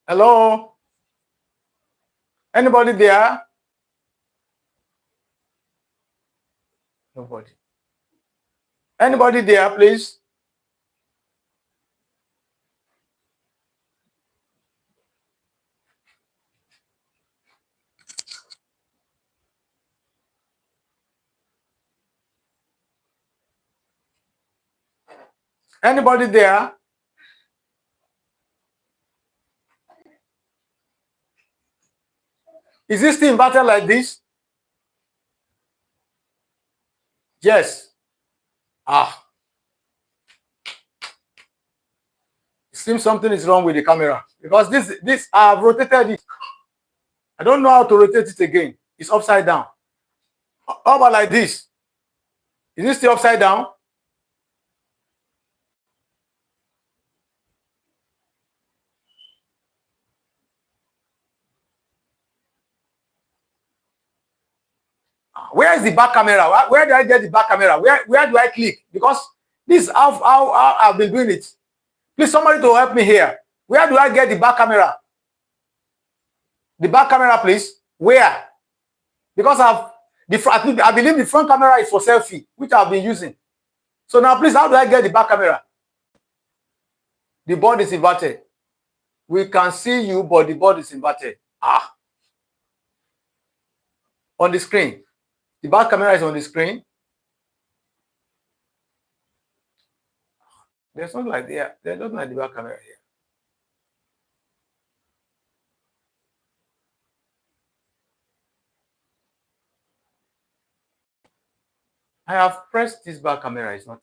Hello? Anybody there? Nobody. Anybody there, please? Anybody there? Is this still inverted like this? Yes. It seems something is wrong with the camera because this I've rotated it. I don't know how to rotate it again. It's upside down. How about like this? Is it still upside down? Where is the back camera? Where do I get the back camera? Where do I click? Because this is how I've been doing it. Please, somebody to help me here. Where do I get the back camera? The back camera, please. Where? Because I believe the front camera is for selfie, which I've been using. So now, please, how do I get the back camera? The board is inverted. We can see you, but the board is inverted. On the screen. The back camera is on the screen. There's nothing like that. There's nothing like the back camera here. I have pressed this back camera. It's not.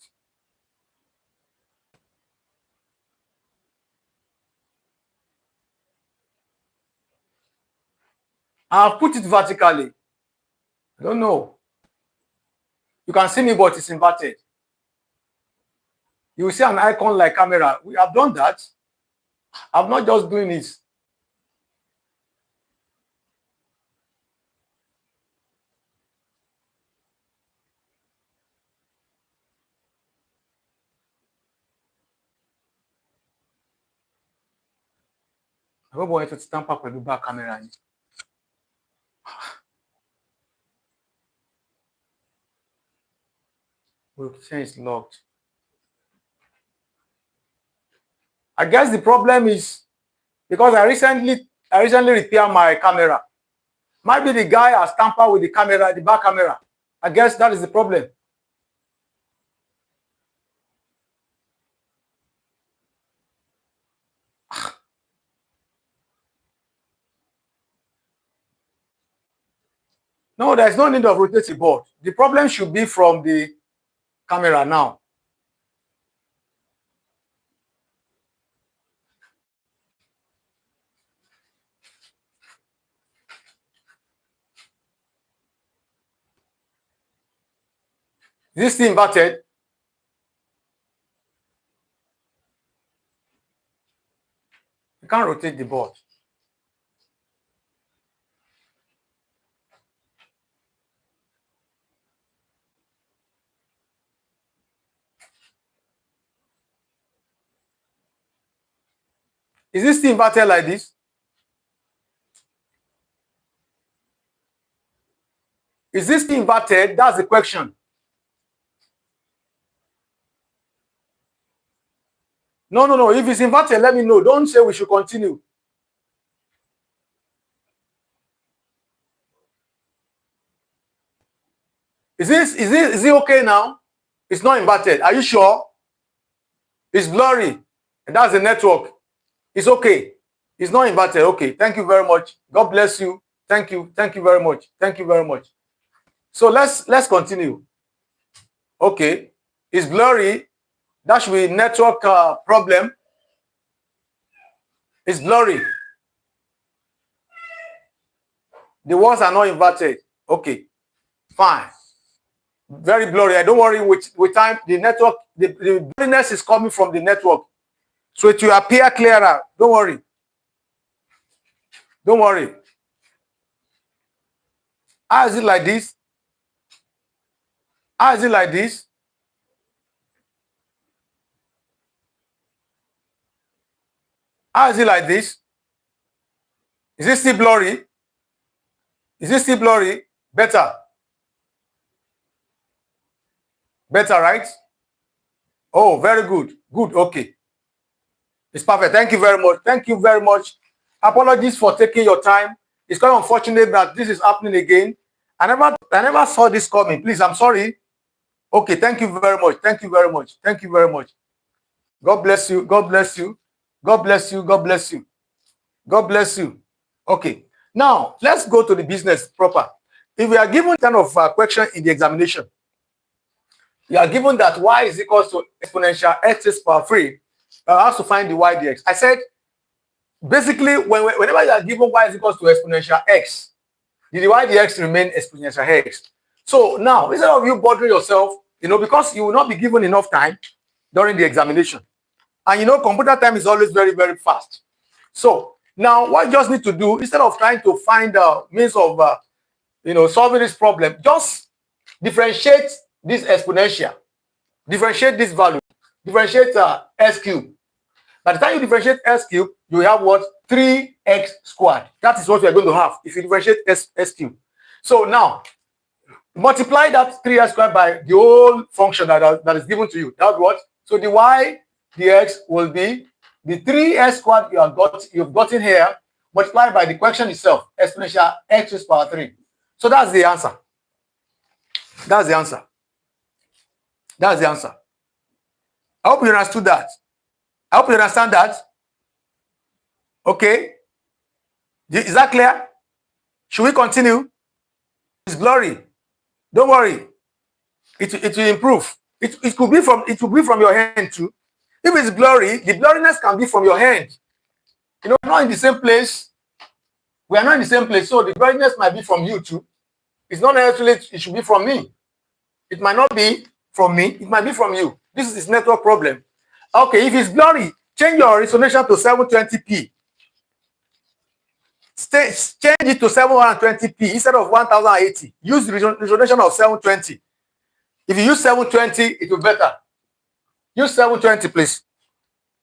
I've put it vertically. I don't know. You can see me, but it's inverted. You will see an icon like camera. We have done that. I'm not just doing this. I don't want to stamp up with the back camera. We'll say it's locked. I guess the problem is because I recently repaired my camera. Might be the guy has tampered with the camera, the back camera. I guess that is the problem. No, there's no need of rotating board. The problem should be from the camera now. Is this still inverted? You can't rotate the board. Is this still inverted like this? Is this still inverted? That's the question. No. If it's inverted, let me know. Don't say we should continue. Is it okay now? It's not inverted. Are you sure? It's blurry. And that's the network. It's okay. It's not inverted. Okay. Thank you very much. God bless you. Thank you. Thank you very much. Thank you very much. So let's continue. Okay. It's blurry. That should be network problem. It's blurry. The walls are not inverted. Okay. Fine. Very blurry. Don't worry. With time, the network, the blurriness is coming from the network. So it will appear clearer. Don't worry. Don't worry. How is it like this? How is it like this? How is it like this? Is it still blurry? Is it still blurry? Better. Better, right? Oh, very good. Good. Okay. It's perfect. Thank you very much. Thank you very much. Apologies for taking your time. It's quite unfortunate that this is happening again. I never saw this coming. Please, I'm sorry. Okay, thank you very much. Thank you very much. Thank you very much. God bless you. God bless you. God bless you. God bless you. God bless you. Okay. Now, let's go to the business proper. If we are given kind of question in the examination, you are given that y is equals to exponential x raised to power 3. I have to find the y dx. I said, basically, whenever you are given y is equals to exponential x, the y dx remain exponential x. So now, instead of you bothering yourself, because you will not be given enough time during the examination. And computer time is always very, very fast. So now what you just need to do, instead of trying to find a means of solving this problem, just differentiate this exponential, differentiate this value, differentiate s cubed. By the time you differentiate s cubed, you have what? 3x squared. That is what we are going to have if you differentiate s cubed. So now multiply that 3x squared by the whole function that is given to you. That's what? So the y dx will be the 3x squared you've gotten here multiplied by the question itself, exponential x raised to power 3. So that's the answer. That's the answer. That's the answer. I hope you understood that. I hope you understand that. Okay. Is that clear? Should we continue? It's blurry. Don't worry. It will improve. It will be from your hand too. If it's blurry, the blurriness can be from your hand. We're not in the same place. We are not in the same place, so the blurriness might be from you too. It's not necessarily it should be from me. It might not be from me. It might be from you. This is network problem. Okay, if it's blurry, change your resolution to 720p. Change it to 720p instead of 1080. Use the resolution of 720. If you use 720, it will be better. Use 720, please.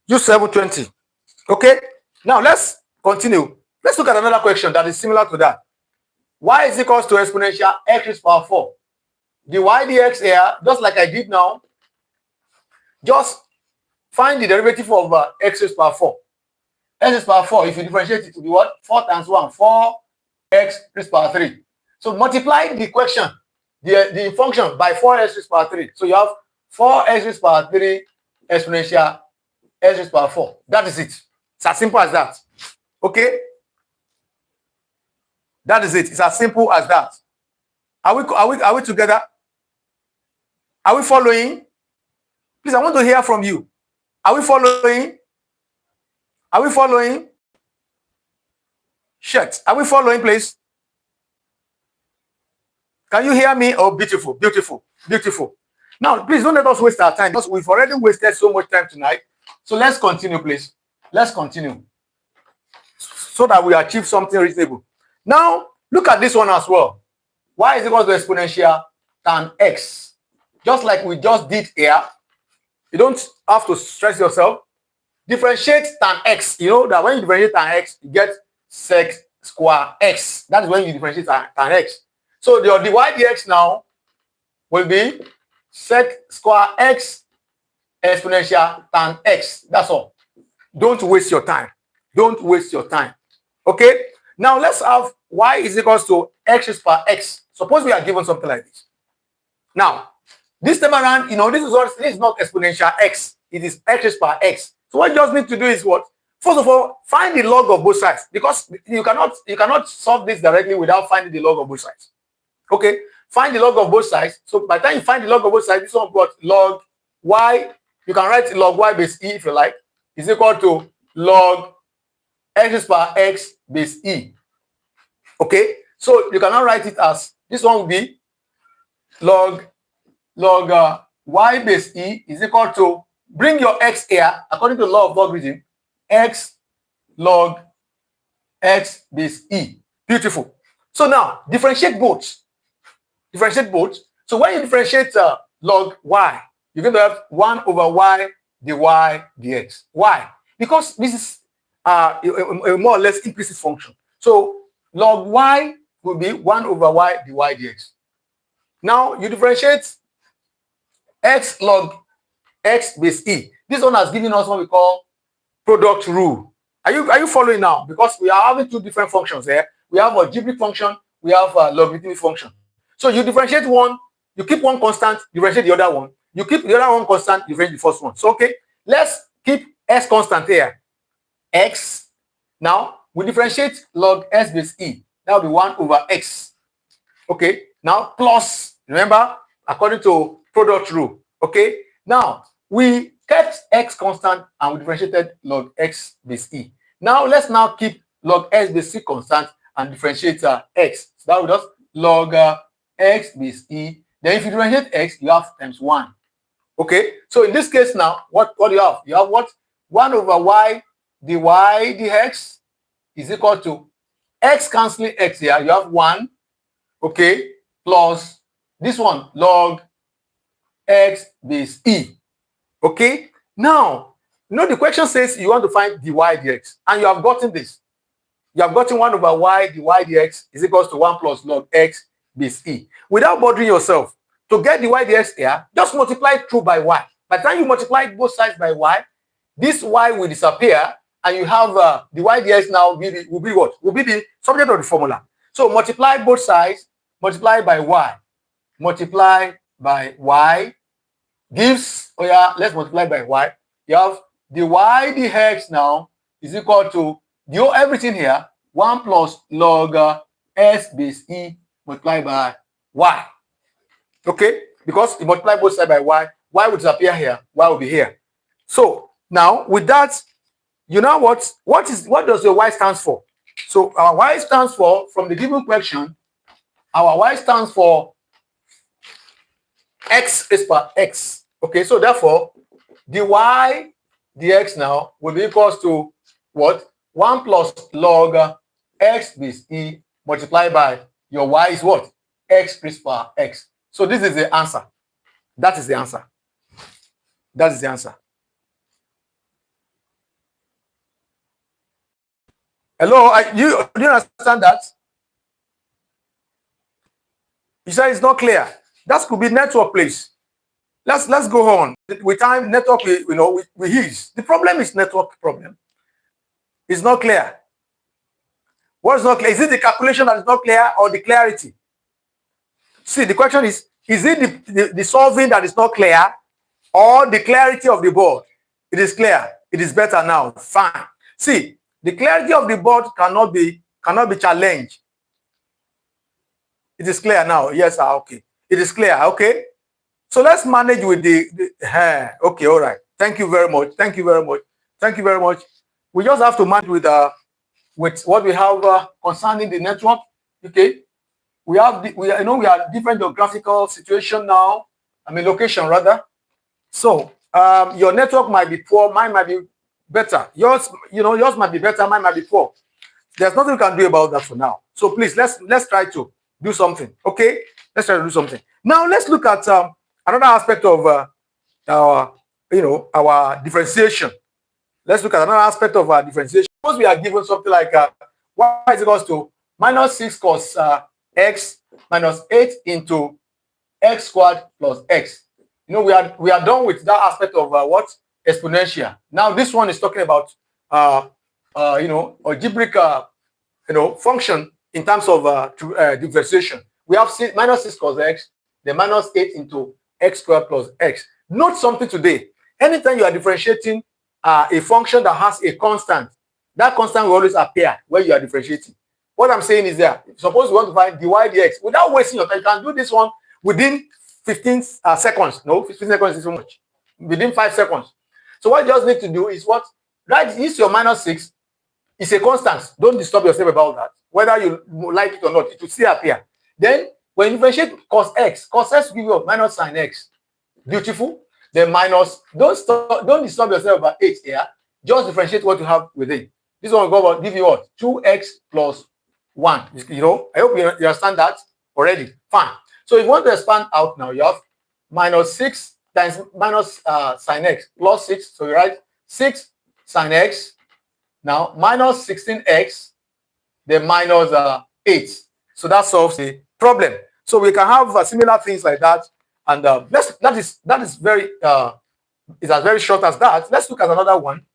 Use 720. Okay? Now, let's continue. Let's look at another question that is similar to that. Y is equals to exponential x raised to power 4. The y dx here, just like I did now, just find the derivative of x raised to power 4. X raised to power 4, if you differentiate it to be what? 4 times 1, 4x raised to power 3. So multiply the equation, the function by 4x raised to power 3. So you have 4x raised to power 3 exponential x raised to power 4. That is it. It's as simple as that. Okay? That is it. It's as simple as that. Are we together? Are we following? Please, I want to hear from you. Are we following? Are we following? Shit. Are we following, please? Can you hear me? Oh, beautiful, beautiful, beautiful. Now, please don't let us waste our time because we've already wasted so much time tonight. So let's continue, please. Let's continue so that we achieve something reasonable. Now, look at this one as well. Y is equal to exponential tan x. Just like we just did here. You don't have to stress yourself. Differentiate tan x. You know that when you differentiate tan x, you get sec square x. That is when you differentiate tan x. So the y dx now will be sec square x exponential tan x. That's all. Don't waste your time. Don't waste your time. Okay? Now let's have y is equals to x raised to power x. Suppose we are given something like this. Now, this time around, this is not exponential x. It is x raised to power x. So what you just need to do is what? First of all, find the log of both sides because you cannot solve this directly without finding the log of both sides. Okay? Find the log of both sides. So by the time you find the log of both sides, this one got log y. You can write log y base e if you like. Is equal to log x raised to power x base e. Okay? So you cannot write it as this one will be log y base e is equal to, bring your x here according to the law of logarithm, x log x base e. Beautiful. So now differentiate both. Differentiate both. So when you differentiate log y, you're going to have 1 over y dy dx. Why? Because this is a more or less implicit function. So log y will be 1 over y dy dx. Now you differentiate x log x base e. This one has given us what we call product rule. Are you following now? Because we are having two different functions here. We have a algebraic function, we have a logarithmic function. So you differentiate one, you keep one constant, differentiate the other one. You keep the other one constant, differentiate the first one. So okay, let's keep s constant here. X. Now we differentiate log s base e. That will be 1 over x. Okay. Now plus, remember, according to product rule. Okay. Now we kept x constant and we differentiated log x base e. Now let's now keep log s base e constant and differentiate x. So that will just log x base e. Then if you differentiate x, you have times 1. Okay. So in this case now, what do you have? You have what? 1 over y dy dx is equal to x cancelling x here. You have 1. Okay. Plus this one, log x base e. Okay. Now, you know the question says you want to find dy dx, and you have gotten this. You have gotten 1 over y dy dx is equals to 1 plus log x base e. Without bothering yourself, to get dy dx here, just multiply it through by y. By the time you multiply both sides by y, this y will disappear, and you have dy dx now will be what? Will be the subject of the formula. So multiply both sides, multiply by y. Multiply by y gives, oh yeah, let's multiply by y. You have dy dx now is equal to everything here, 1 plus log s base e multiplied by y. Okay, because you multiply both sides by y will disappear here, y will be here. So now with that, you know what does your y stands for? So our y stands for, from the given question, our y stands for x raised by x. Okay, so therefore dy dx now will be equals to what? 1 plus log x base e multiplied by your y is what? X raised by x. So this is the answer. That is the answer. That is the answer. Hello, do you understand that? You said it's not clear. That could be network, please. Let's go on. With time, network, we use. The problem is network problem. It's not clear. What is not clear? Is it the calculation that is not clear or the clarity? See, the question is it the solving that is not clear or the clarity of the board? It is clear. It is better now. Fine. See, the clarity of the board cannot be challenged. It is clear now. Yes, okay. It is clear. Okay. So let's manage with okay, all right. Thank you very much. Thank you very much. Thank you very much. We just have to manage with what we have concerning the network. Okay. We are different geographical situation now. I mean location rather. So your network might be poor, mine might be better. Yours might be better, mine might be poor. There's nothing we can do about that for now. So please let's try to do something. Okay, let's try to do something. Now let's look at another aspect of our differentiation. Let's look at another aspect of our differentiation. Suppose we are given something like y is equals to minus 6 cos x minus 8 into x squared plus x. We are done with that aspect of what? Exponential. Now this one is talking about algebraic function in terms of differentiation. We have minus 6 cos x, then minus 8 into x squared plus x. Note something today. Anytime you are differentiating a function that has a constant, that constant will always appear when you are differentiating. What I'm saying is that suppose you want to find dy dx without wasting your time, you can do this one within 15 seconds. No, 15 seconds is too much. Within 5 seconds. So what you just need to do is what? Right, use your minus 6. It's a constant. Don't disturb yourself about that. Whether you like it or not, it will still appear. Then when you differentiate cos x will give you minus sin x. Beautiful. Then minus, don't disturb yourself about 8 here. Just differentiate what you have within. This one will give you what? 2x plus 1. I hope you understand that already. Fine. So if you want to expand out now, you have minus 6 times minus sin x plus 6. So you write 6 sin x. Now minus 16x then minus 8. So that solves the problem. So we can have similar things like that. And that is very it's as very short as that. Let's look at another one.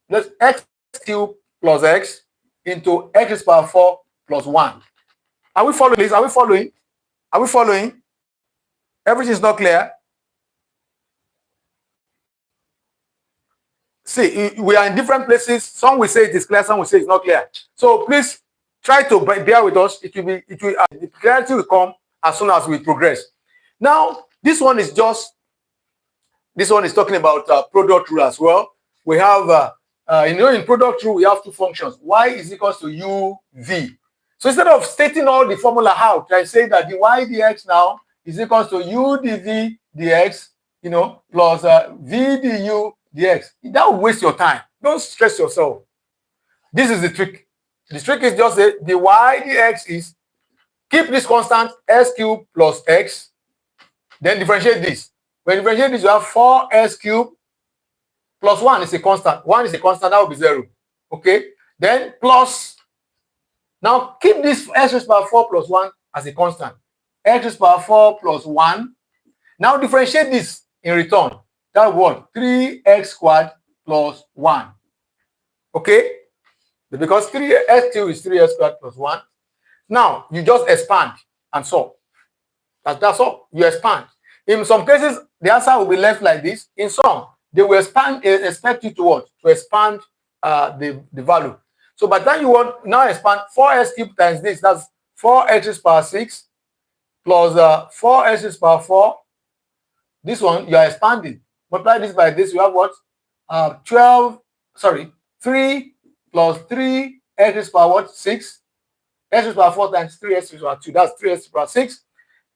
Let's x cubed plus x into x raised to the power 4 plus 1. Are we following this? Are we following? Are we following? Everything is not clear. See, we are in different places. Some will say it is clear, some will say it's not clear. So please try to bear with us. The clarity will come as soon as we progress. Now, this one is talking about product rule as well. We have, in product rule, we have two functions. Y is equals to u, v. So instead of stating all the formula out, I say that the y dx now is equals to u dv dx, plus v du dx. That will waste your time. Don't stress yourself. This is the trick. The trick is just the y dx is keep this constant s cubed plus x, then differentiate this. When you differentiate this, you have 4s cubed plus 1 is a constant. 1 is a constant, that will be 0. Okay? Then plus, now keep this x raised to the power 4 plus 1 as a constant. X raised to the power 4 plus 1. Now differentiate this in return. That what? 3x squared plus 1. Okay? Because 3x cubed is 3x squared plus 1. Now, you just expand and solve. That's all. You expand. In some cases, the answer will be left like this. In some, they will expect you to what? To expand the value. So by the time you want now expand 4x cubed times this, that's 4x raised to the power 6 plus 4x raised to the power 4. This one, you are expanding. Multiply this by this, you have what? 3 plus 3x raised to the power what? 6. X raised to the power 4 times 3x raised to the power 2. That's 3x raised to the power 6.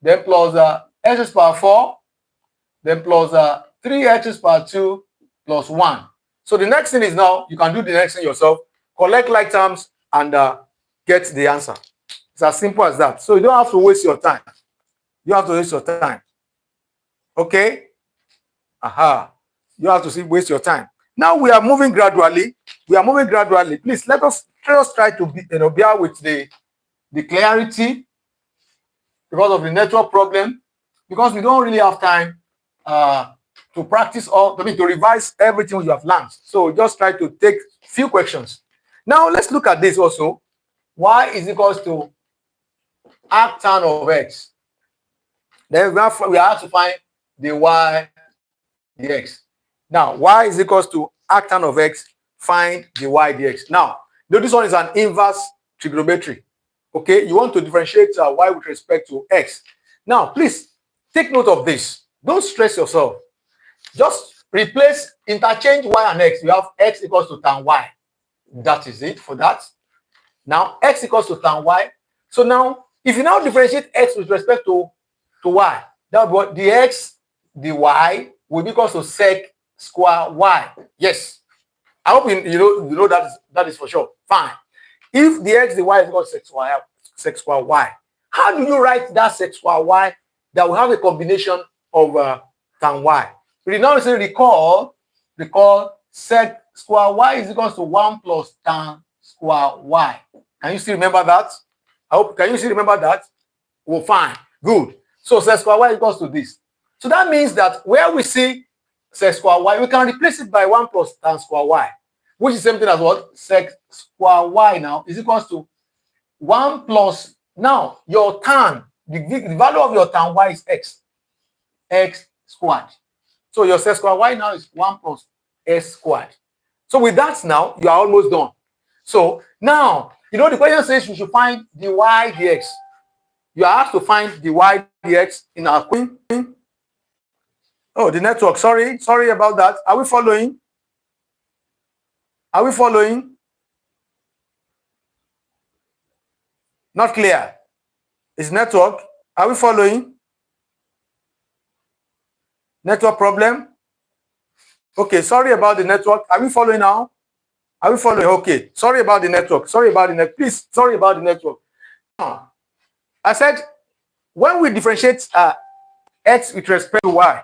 Then plus x raised to the power 4. Then plus 3x raised to the power 2 plus 1. So the next thing is now, you can do the next thing yourself. Collect like terms and get the answer. It's as simple as that. So you don't have to waste your time. You have to waste your time. Okay? Aha. You have to waste your time. Now we are moving gradually. Please let us try to bear with the clarity because of the network problem, because we don't really have time to practice to revise everything you have learned. So just try to take few questions. Now let's look at this also. Y is equals to arctan of x. Then we are asked to find the y dx. Now y is equals to arctan of x. Find the y dx. Now this one is an inverse trigonometry. Okay, you want to differentiate y with respect to x. Now, please take note of this. Don't stress yourself. Just interchange y and x. You have x equals to tan y. That is it for that. Now, x equals to tan y. So now, if you now differentiate x with respect to y, that would be what? Dx dy will be equals to sec square y. Yes. I hope you know that is for sure. Fine. If the x dy is equal to sec square y, how do you write that sec square y that will have a combination of tan y? We now say recall sec square y is equal to 1 plus tan square y. Can you still remember that? Can you still remember that? Oh, fine. Good. So sec square y equals to this. So that means that where we see sec square y, we can replace it by 1 plus tan square y, which is the same thing as what? Sec square y now is equals to 1 plus, now your tan, the value of your tan y is x squared. So your sec square y now is 1 plus s squared. So with that now, you are almost done. So now, the question says you should find the y dx. You are asked to find the y dx in our queen. Oh, the network. Sorry about that. Are we following? Are we following? Not clear. It's network. Are we following? Network problem? Okay, sorry about the network. Are we following now? Are we following? Okay, sorry about the network. Please, sorry about the network. I said, when we differentiate x with respect to y.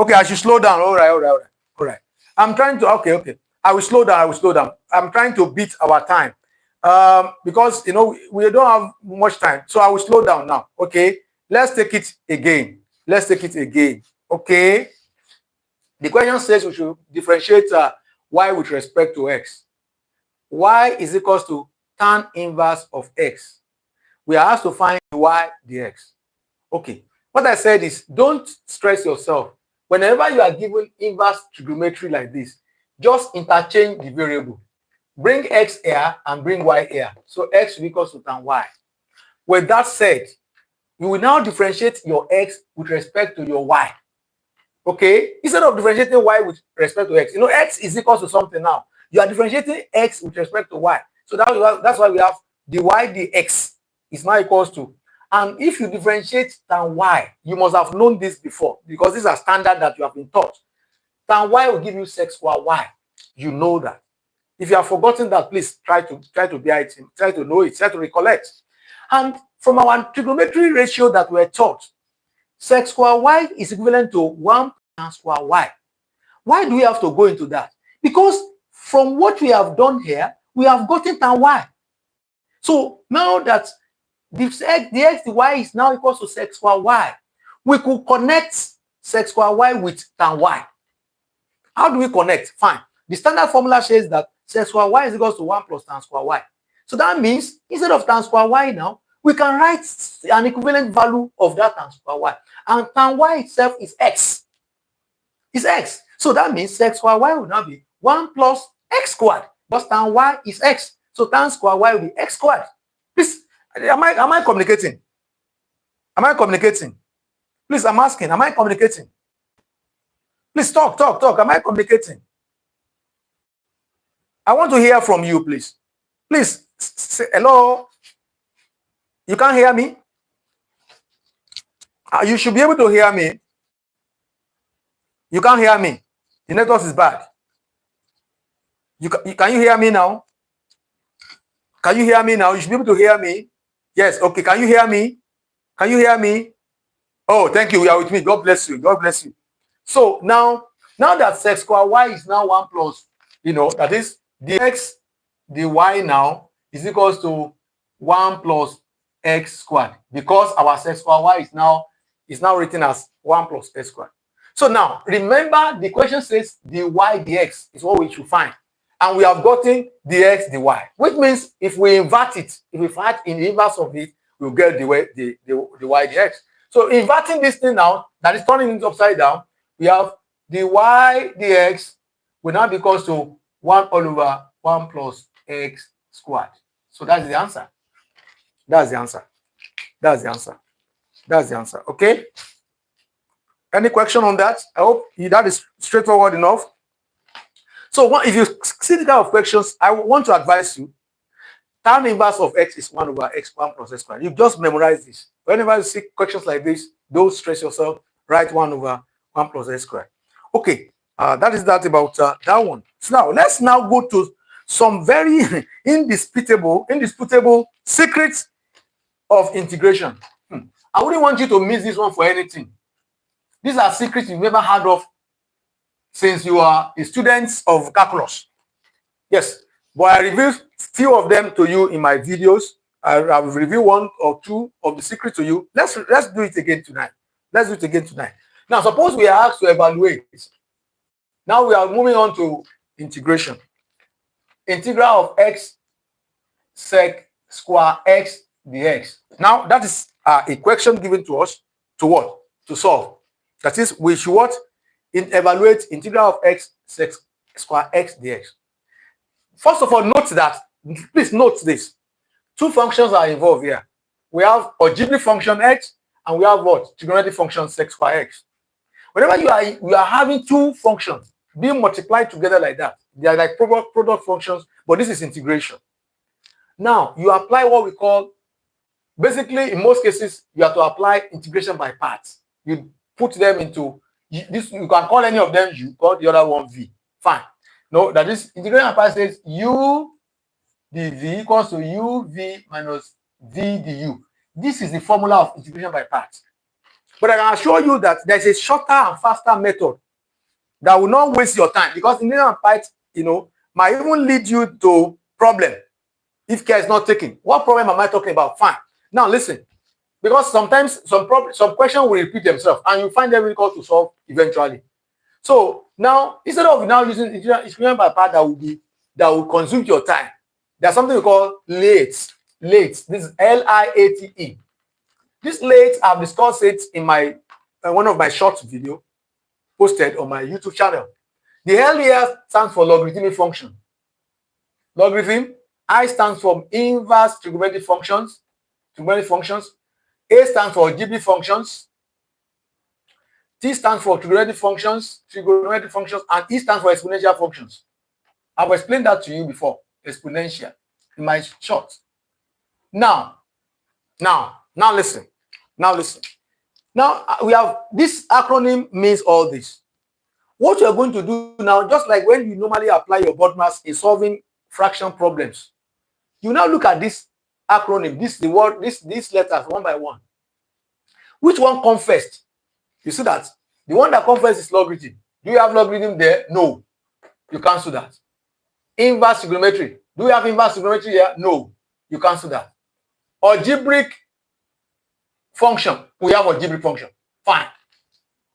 Okay, I should slow down. All right. I'm trying to, okay. I will slow down. I will slow down. I'm trying to beat our time because we don't have much time. So I will slow down now. Okay, let's take it again. Let's take it again. Okay. The question says we should differentiate y with respect to x. Y is equals to tan inverse of x. We are asked to find y dx. Okay. What I said is, don't stress yourself. Whenever you are given inverse trigonometry like this, just interchange the variable. Bring x here and bring y here. So x will equal to tan y. With that said, you will now differentiate your x with respect to your y. Okay? Instead of differentiating y with respect to x, x is equal to something now. You are differentiating x with respect to y. So that's why we have the y dx is now equals to. And if you differentiate tan y, you must have known this before because these are standard that you have been taught. Tan y will give you sec square y. You know that. If you have forgotten that, please try to bear it, try to know it, try to recollect. And from our trigonometry ratio that we are taught, sec square y is equivalent to 1 tan square y. Why do we have to go into that? Because from what we have done here, we have gotten tan y. So now that the x dy is now equal to sec square y, we could connect sec square y with tan y. How do we connect? Fine. The standard formula says that sec square y is equal to 1 plus tan square y. So that means instead of tan square y now, we can write an equivalent value of that tan square y. And tan y itself is x. It's x. So that means sec square y will now be 1 plus x squared. Because tan y is x. So tan square y will be x squared. Please, am I communicating? Am I communicating? Please, I'm asking, am I communicating? Please talk. Am I communicating? I want to hear from you, please. Please, say hello. You can't hear me? You should be able to hear me. You can't hear me. The network is bad. Can you hear me now? Can you hear me now? You should be able to hear me. Yes, okay. Can you hear me? Can you hear me? Oh, thank you. You are with me. God bless you. God bless you. So now that sec square y is now 1 plus, that is the x, the y now is equals to 1 plus x squared because our sec square y is now written as 1 plus x squared. So now remember the question says the y dx is what we should find. And we have gotten the x, the y, which means if we invert it, if we find in the inverse of it, we'll get the y dx. So inverting this thing now, that is turning it upside down, we have the y dx will now be equals to 1 all over 1 plus x squared. So that's the answer. That's the answer. That's the answer. That's the answer. Okay? Any question on that? I hope that is straightforward enough. So if you see the kind of questions, I want to advise you, tan inverse of x is 1 over x, 1 plus x squared. You just memorize this. Whenever you see questions like this, don't stress yourself. Write 1 over 1 plus x squared. Okay, that is that about that one. So now, let's now go to some very indisputable secrets of integration. I wouldn't want you to miss this one for anything. These are secrets you've never heard of since you are a student of calculus. Yes, but I revealed few of them to you in my videos. I will review 1 or 2 of the secrets to you. Let's do it again tonight. Let's do it again tonight. Now, suppose we are asked to evaluate. Now we are moving on to integration. Integral of x sec square x dx. Now, that is a question given to us to what? To solve. That is, we should what? Evaluate integral of x sec square x dx. First of all, note that, please note this. 2 functions are involved here. We have algebraic function x and we have what? Trigonometric function sec square x. Whenever you are having 2 functions being multiplied together like that, they are like product functions, but this is integration. Now, you apply what we call, basically, in most cases, you have to apply integration by parts. You put them into this, you can call any of them u, call the other one v. Fine. No, that is integration by parts says u dv equals to uv minus v du. This is the formula of integration by parts. But I can assure you that there's a shorter and faster method that will not waste your time, because integration by parts, might even lead you to problem if care is not taken. What problem am I talking about? Fine. Now listen, because sometimes some questions will repeat themselves and you find them difficult to solve eventually. So now, instead of now using experience by part that will consume your time, there's something we call LIATE. LIATE. This is LIATE. This LIATE, I've discussed it in my one of my short video posted on my YouTube channel. The L here stands for logarithmic function. Logarithm. I stands for inverse trigonometric functions. A stands for algebraic functions. T stands for trigonometric functions, and E stands for exponential functions. I've explained that to you before, exponential, in my short. Now listen. Now we have this acronym means all this. What you're going to do now, just like when you normally apply your board maths in solving fraction problems, you now look at this acronym, these letters one by one. Which one comes first? You see that the one that comes first is logarithm. Do you have logarithm there? No. You cancel that. Inverse trigonometry. Do you have inverse trigonometry here? No. You cancel that. Algebraic function. We have algebraic function. Fine.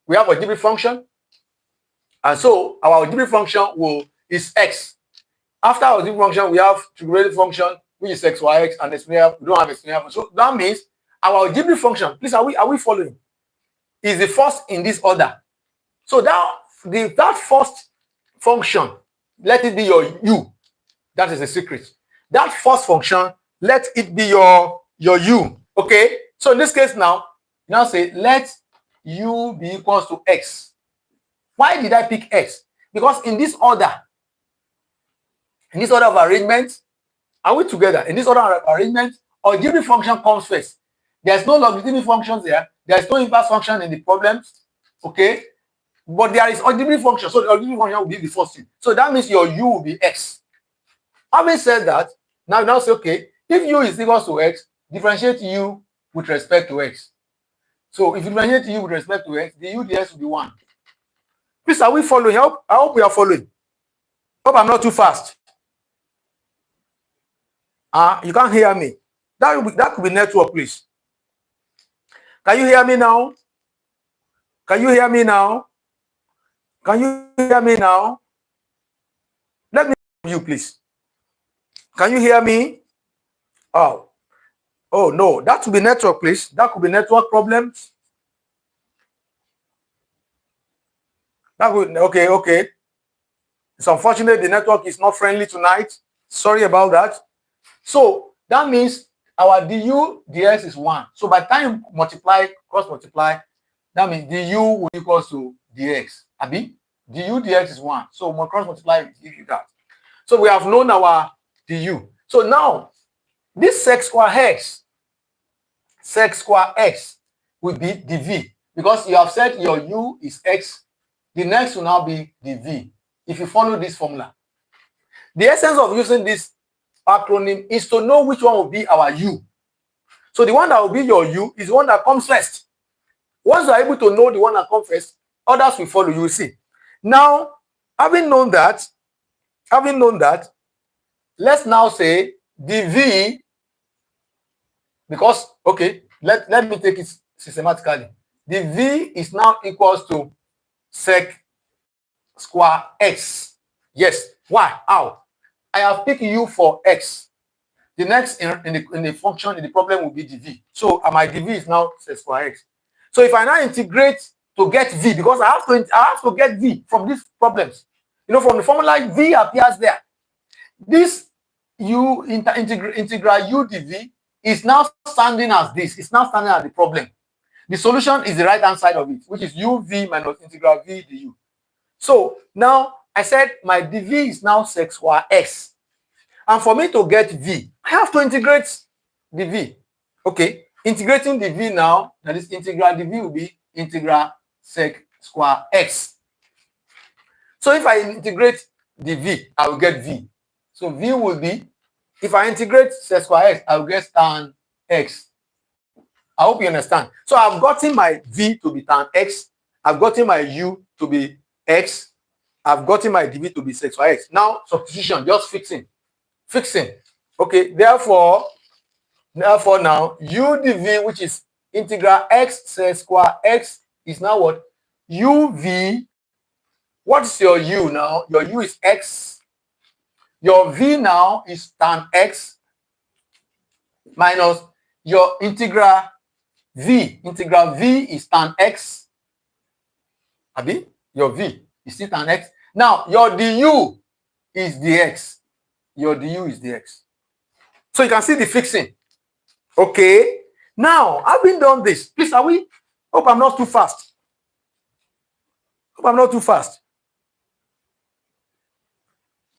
We have algebraic function. And so our algebraic function is x. After our algebraic function, we have trigonometric function, which is x, y, x, and exponential. We don't have exponential. So that means our algebraic function, please, are we following? Is the first in this order. So that first function, let it be your u. That is a secret. That first function, let it be your u. Okay? So in this case now say let u be equals to x. Why did I pick x? Because in this order of arrangement, are we together? In this order of arrangement, algebraic function comes first. There's no logarithmic functions there. There's no inverse function in the problems. Okay? But there is algebraic function. So the algebraic function will be the first thing. So that means your u will be x. Having said that, now say, okay, if u is equal to x, differentiate u with respect to x. So if you differentiate u with respect to x, the u dx will be 1. Please, are we following? I hope we are following. Hope I'm not too fast. You can't hear me. That could be network, please. Can you hear me now? Can you hear me now? Can you hear me now? Let me hear you, please. Can you hear me? Oh no, that could be network, please. That could be network problems. Okay. It's unfortunate the network is not friendly tonight. Sorry about that. So that means our du dx is 1. So by the time you cross multiply, that means du will equal to dx. Abi, du dx is 1. So we cross multiply, give you that. So we have known our du. So now this sec square x will be dv, because you have said your u is x. The next will now be dv. If you follow this formula, the essence of using this acronym is to know which one will be our u. So the one that will be your u is the one that comes first. Once you are able to know the one that comes first, others will follow. You will see. Now, having known that, let's now say dv, because let me take it systematically. Dv is now equals to sec square x. Yes. Why? How? I have picked u for x. The next in the function in the problem will be dv. So my dv is now sec square x. So if I now integrate to get v, because I have to get v from these problems. From the formula, v appears there. This integral u dv is now standing as this. It's now standing as the problem. The solution is the right hand side of it, which is uv minus integral v du. So now I said my dv is now sec square x. And for me to get v, I have to integrate dv. Okay, integrating dv now, that is integral dv will be integral sec square x. So if I integrate dv, I will get v. So v will be, if I integrate sec square x, I will get tan x. I hope you understand. So I've gotten my v to be tan x. I've gotten my u to be x. I've gotten my dv to be sec square x. Now substitution, just fixing. Okay, therefore now u dv, which is integral x sec square x, is now what? uv. What's your u now? Your u is x. Your v now is tan x minus your integral v. Integral v is tan x. Abi, your v is still tan x. Now your du is dx. Your du is dx. So you can see the fixing. Okay. Now, having done this, please, hope I'm not too fast.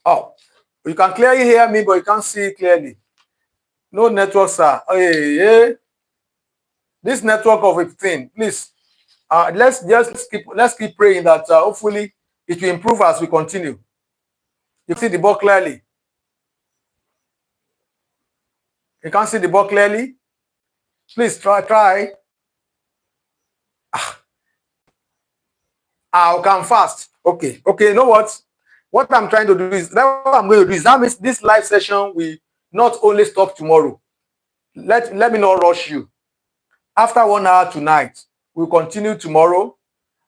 Oh, you can clearly hear me, but you can't see clearly. No network, sir. Oh, yeah. This network of 15, please. Let's keep praying that hopefully it will improve as we continue. You see the board clearly. You can't see the board clearly. Please try. I'll come fast. Okay. You know what? What I'm trying to do is that means this live session will not only stop tomorrow. Let me not rush you. After 1 hour tonight, we'll continue tomorrow,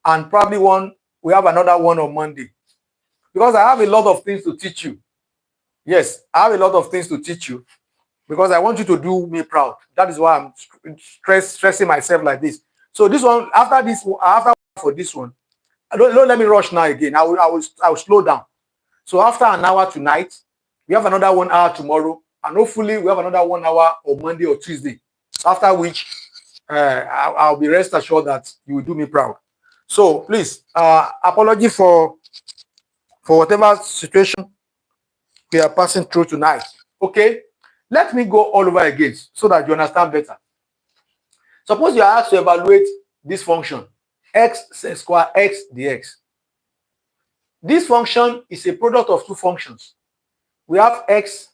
and probably we have another one on Monday. Because I have a lot of things to teach you. Yes, I have a lot of things to teach you because I want you to do me proud. That is why I'm stressing myself like this. So this one, after for this one, don't let me rush now again. I will slow down. So after an hour tonight, we have another 1 hour tomorrow, and hopefully we have another 1 hour on Monday or Tuesday. After which, I'll be rest assured that you will do me proud. So please, apology for whatever situation we are passing through tonight. Okay, let me go all over again so that you understand better. Suppose you are asked to evaluate this function x sec square x dx. This function is a product of two functions. We have x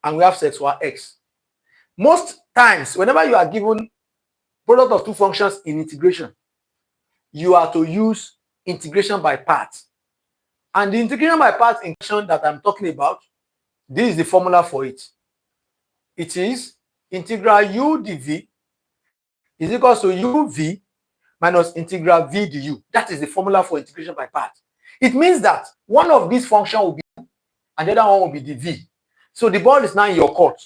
and we have sec square x. Most times, whenever you are given product of two functions in integration, you are to use integration by parts. And the integration by parts integration that I'm talking about, this is the formula for it. It is integral u dv is equals to uv minus integral v du. That is the formula for integration by parts. It means that one of these functions will be u and the other one will be dv. So the ball is now in your court.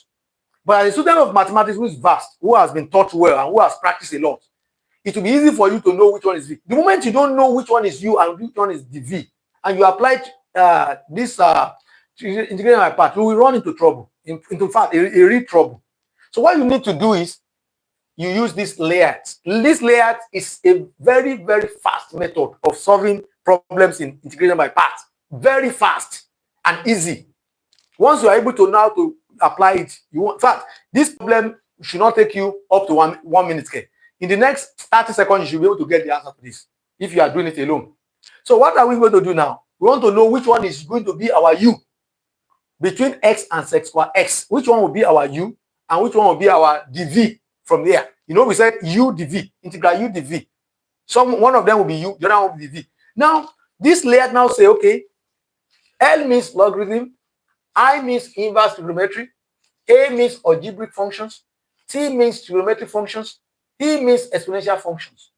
But as a student of mathematics who is vast, who has been taught well and who has practiced a lot, it will be easy for you to know which one is v. The moment you don't know which one is u and which one is dv, and you apply this integration by part, you will run into trouble. In fact, a real trouble. So what you need to do is you use this LIATE. This LIATE is a very, very fast method of solving problems in integration by parts. Very fast and easy. Once you are able to now to apply it, in fact, this problem should not take you up to one minute. In the next 30 seconds, you should be able to get the answer to this if you are doing it alone. So what are we going to do now? We want to know which one is going to be our u between x and sec square x. Which one will be our u and which one will be our dv from there? You know, we said u dv, integral u dv. One of them will be u, the other one will be dv. Now, this LIATE now say, okay, L means logarithm, I means inverse trigonometry, A means algebraic functions, T means trigonometric functions, E means exponential functions.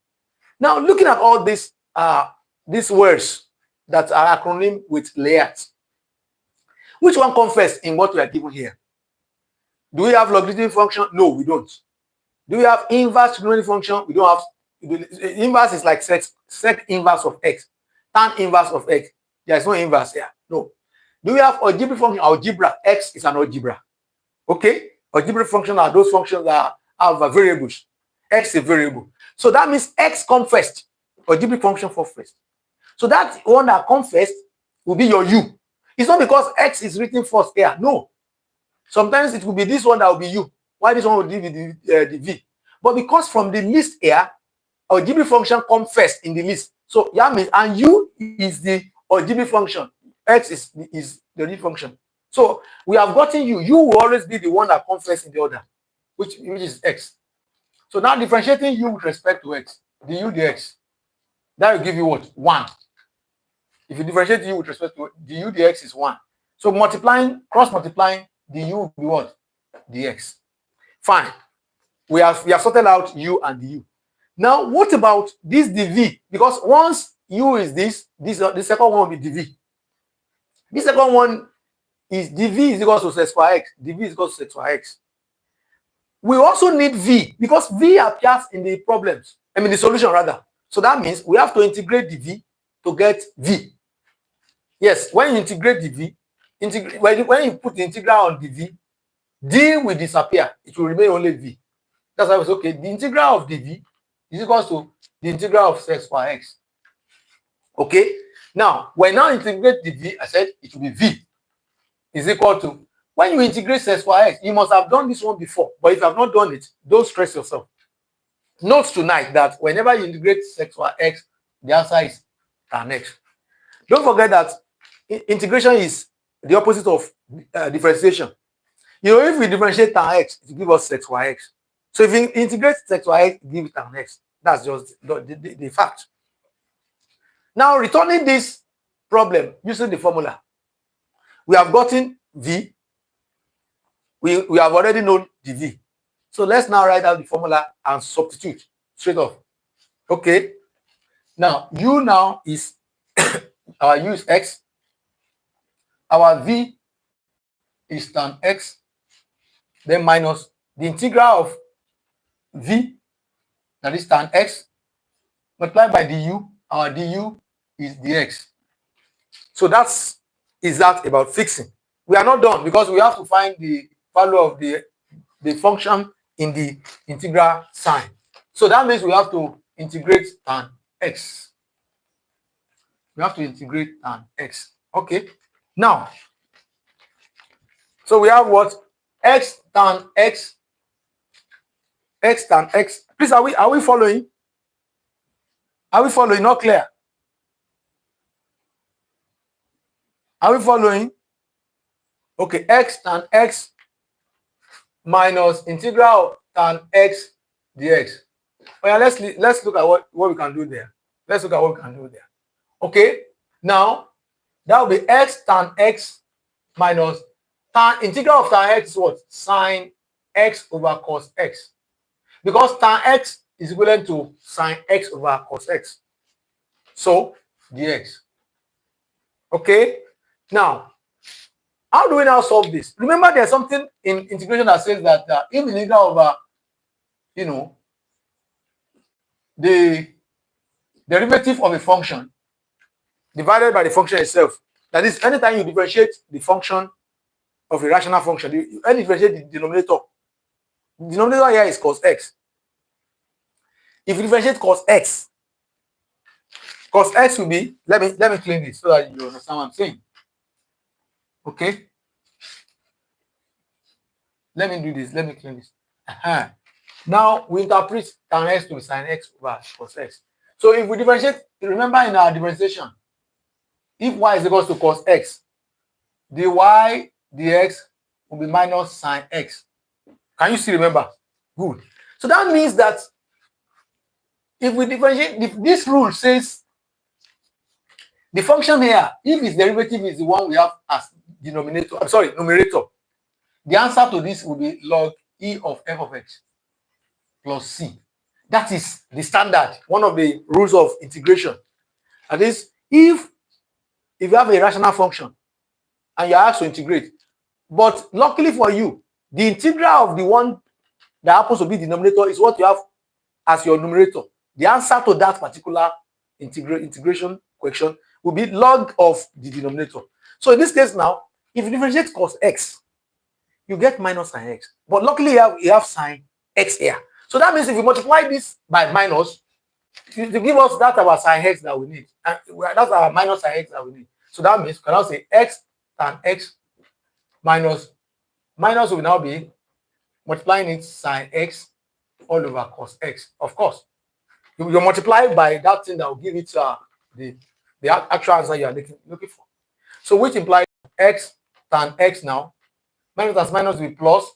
Now, looking at all these words that are acronym with LIATE, which one comes first in what we are given here? Do we have logarithmic function? No, we don't. Do we have inverse trigonometric function? We don't have. Inverse is like sec inverse of x, tan inverse of x. There is no inverse here. No. Do we have algebraic function? Algebra. X is an algebra. Okay? Algebraic functions are those functions that have variables. X is a variable. So that means x comes first. Algebraic function comes first. So that one that comes first will be your u. It's not because x is written first here. No. Sometimes it will be this one that will be u. Why this one will be the v? But because from the list here, algebraic function comes first in the list. So that means, and u is the algebraic function. X is the real function. So we have gotten u. U will always be the one that comes first in the order, which is x. So now differentiating u with respect to x, du dx, that will give you what? 1. If you differentiate u with respect to du dx is 1. So multiplying, cross multiplying du will be what? Dx. Fine. We have sorted out u and du. Now, what about this dv? Because once u is this, the second one will be dv. This second one is dv is equal to sec square x. dv is equal to sec square x. We also need v because v appears in the problems. I mean the solution rather. So that means we have to integrate dv to get v. Yes, when you integrate dv, when you put the integral on dv, d will disappear. It will remain only v. That's why I was okay. The integral of dv is equal to the integral of sec square x. Okay. Now, when I integrate dv, I said it will be v is equal to, when you integrate sec square x, you must have done this one before. But if you have not done it, don't stress yourself. Note tonight that whenever you integrate sec square x, the answer is tan x. Don't forget that integration is the opposite of differentiation. You know, if we differentiate tan x, it will give us sec square x. So if you integrate sec square x, give it tan x. That's just the fact. Now, returning this problem using the formula, we have gotten v. We have already known dv. So let's now write out the formula and substitute straight off. Okay. Now, u now is our u is x. Our v is tan x. Then minus the integral of v, that is tan x, multiplied by du. Our du is dx. So is that about fixing. We are not done because we have to find the value of the function in the integral sign. So that means we have to integrate tan x. We have to integrate tan x. Okay. Now, so we have what? X tan x. X tan x. Please, are we following? Are we following? Not clear. Are we following? Okay, x tan x minus integral of tan x dx. Oh yeah, let's look at what we can do there. Let's look at what we can do there. Okay, now that will be x tan x minus tan integral of tan x is what? Sine x over cos x. Because tan x is equivalent to sine x over cos x. So dx. Okay. Now, how do we now solve this? Remember, there's something in integration that says that if the integral over, the derivative of a function divided by the function itself, that is, anytime you differentiate the function of a rational function, you differentiate the denominator. The denominator here is cos x. If you differentiate cos x will be, let me clean this so that you understand what I'm saying. Okay. Let me do this. Let me clean this. Now we interpret tan x to sine x over cos x. So if we differentiate, remember in our differentiation, if y is equal to cos x, the y dx will be minus sine x. Can you still remember? Good. So that means that if we differentiate, if this rule says the function here, if its derivative is the one we have as numerator, the answer to this will be log e of f of x plus c. That is the standard, one of the rules of integration. That is, if you have a rational function and you are asked to integrate, but luckily for you, the integral of the one that happens to be the denominator is what you have as your numerator. The answer to that particular integration question will be log of the denominator. So in this case now, if you differentiate cos x, you get minus sine x. But luckily you have sine x here. So that means if you multiply this by minus, to give us that our sine x that we need. And that's our minus sine x that we need. So that means we can now say x tan x minus will now be multiplying it sine x all over cos x. Of course, you multiply by that thing that will give it the actual answer you are looking for. So which implies x tan x now, minus will be plus.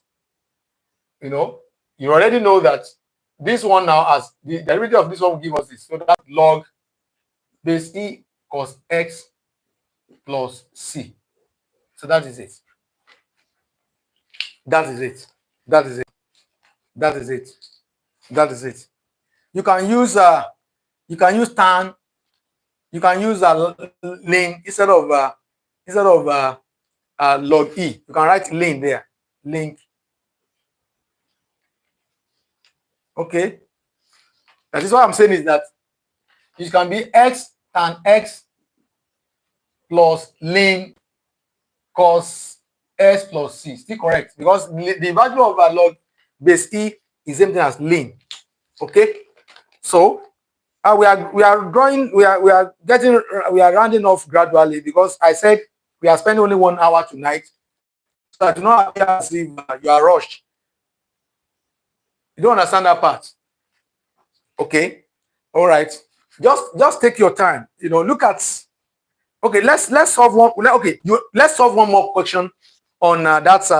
You already know that this one now, as the derivative of this one will give us this. So that log base e cos x plus c. So that is it. That is it. That is it. That is it. That is it. You can use tan. You can use ln instead of log e. You can write ln there. Ln. Okay. That is what I'm saying is that it can be x tan x plus ln cos s plus c. Still correct, because the value of log base e is same thing as ln. Okay. So we are rounding off gradually, because I said we are spending only 1 hour tonight, so I do not appear as if you are rushed. You don't understand that part. Okay. All right. Just take your time. Look at. Okay. Let's solve one. Okay. Let's solve one more question on that's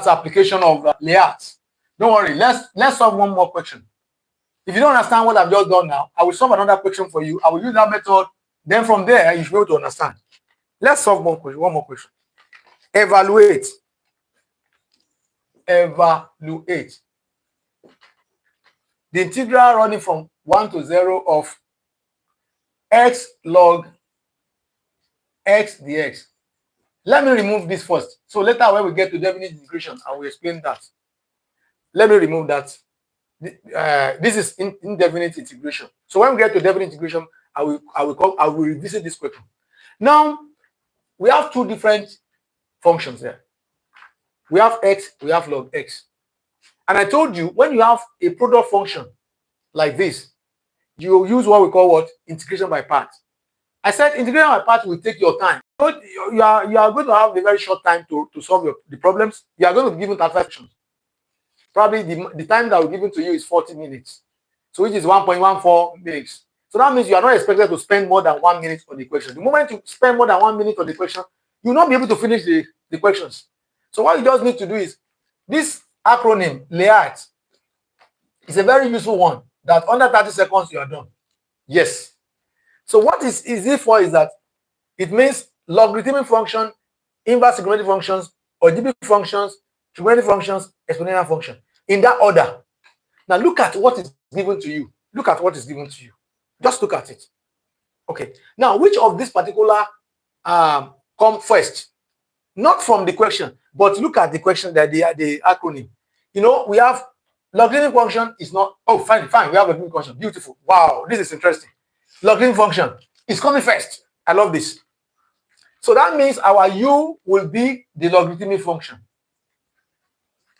application of LIATE. Don't worry. Let's solve one more question. If you don't understand what I've just done now, I will solve another question for you. I will use that method. Then from there, you should be able to understand. Let's solve one more question. Evaluate. Evaluate. The integral running from 1 to 0 of x log x dx. Let me remove this first. So later when we get to definite integration, I will explain that. Let me remove that. This is indefinite integration. So when we get to definite integration, I will revisit this question. Now we have two different functions there. We have x, we have log x. And I told you, when you have a product function like this, you use what we call integration by parts. I said integration by parts will take your time. You are going to have a very short time to solve the problems. You are going to be given 35 sections. Probably the time that will be given to you is 40 minutes. So which is 1.14 minutes. So that means you are not expected to spend more than 1 minute on the question. The moment you spend more than 1 minute on the question, you will not be able to finish the questions. So what you just need to do is, this acronym, LIATE, is a very useful one that under 30 seconds you are done. Yes. So what is easy for is that it means logarithmic function, inverse trigonometric functions, algebraic functions, trigonometric functions, exponential function, in that order. Now look at what is given to you. Look at what is given to you. Just look at it. Okay. Now, which of this particular come first? Not from the question, but look at the question, that the acronym. We have logarithmic function is not. Oh, fine. We have logarithmic function. Beautiful. Wow, this is interesting. Logarithmic function is coming first. I love this. So that means our u will be the logarithmic function.